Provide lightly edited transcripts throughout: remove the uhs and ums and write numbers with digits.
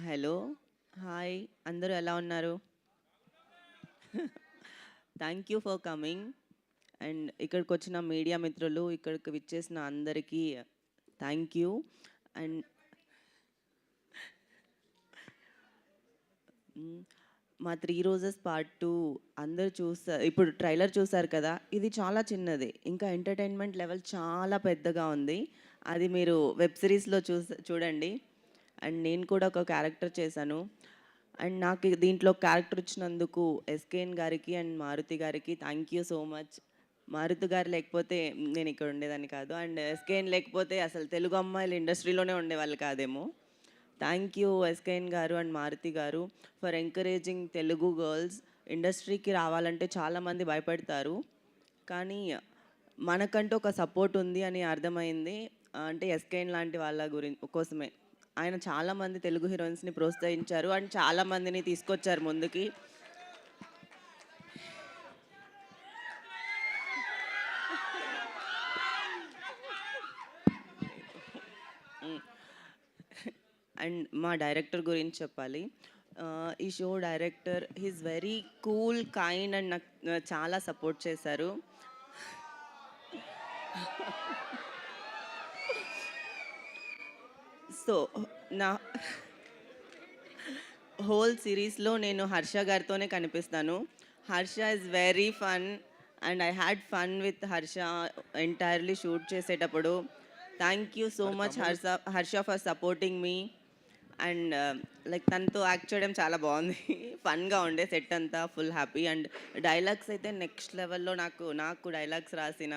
Hello. Hi. అందరూ ఎలా ఉన్నారు? Thank you for coming. And ఇక్కడికొచ్చిన మీడియా మిత్రులు, ఇక్కడికి విచ్చేసిన అందరికీ థ్యాంక్ యూ. అండ్ మా 3 రోజెస్ పార్ట్ 2 అందరూ ఇప్పుడు ట్రైలర్ చూసారు కదా! ఇది చాలా చిన్నది. ఇంకా ఎంటర్‌టైన్‌మెంట్ లెవెల్ చాలా పెద్దగా ఉంది. అది మీరు వెబ్ సిరీస్‌లో చూడండి. అండ్ నేను కూడా ఒక క్యారెక్టర్ చేశాను. అండ్ నాకు దీంట్లో క్యారెక్టర్ ఇచ్చినందుకు ఎస్కేఎన్ గారికి అండ్ మారుతి గారికి thank you so much. Maruti గారు లేకపోతే నేను ఇక్కడ ఉండేదాన్ని కాదు. అండ్ ఎస్కేఎన్ లేకపోతే అసలు తెలుగు అమ్మాయిలు ఇండస్ట్రీలోనే ఉండేవాళ్ళు కాదేమో. థ్యాంక్ యూ ఎస్కేఎన్ గారు అండ్ మారుతి గారు ఫర్ ఎంకరేజింగ్ తెలుగు గర్ల్స్. ఇండస్ట్రీకి రావాలంటే చాలామంది భయపడతారు. కానీ మనకంటూ ఒక సపోర్ట్ ఉంది అని అర్థమైంది. అంటే ఎస్కేఎన్ లాంటి వాళ్ళ కోసమే. ఆయన చాలామంది తెలుగు హీరోయిన్స్ని ప్రోత్సహించారు అండ్ చాలామందిని తీసుకొచ్చారు ముందుకి. అండ్ మా డైరెక్టర్ గురించి చెప్పాలి. ఈ show director he's very cool, kind and నాకు చాలా సపోర్ట్ చేశారు. సో నా హోల్ సిరీస్లో నేను హర్ష గారితోనే కనిపిస్తాను. Harsha is very fun and I had fun with Harsha entirely shoot చేసేటప్పుడు. Thank you so much Harsha for supporting me. And like తనతో యాక్ట్ చేయడం చాలా బాగుంది. ఫన్గా ఉండే సెట్ అంతా ఫుల్ హ్యాపీ. అండ్ డైలాగ్స్ అయితే నెక్స్ట్ లెవెల్లో. నాకు డైలాగ్స్ రాసిన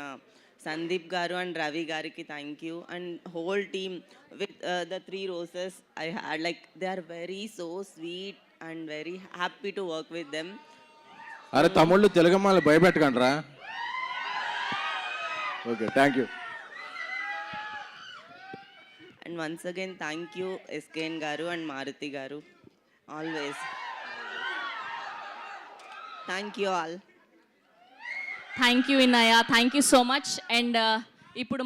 సందీప్ గారు అండ్ రవి గారికి thank you. And whole team with the 3 roses I had, like they are very so sweet and very happy to work with them. అరే తమ్ముళ్ళు తెలుగమ్మాలు భయపెట్టకండి రా. Okay, thank you. And once again thank you SKN garu and Maruti garu, always. Thank you all. Thank you Vinaya, thank you so much. And ఇప్పుడు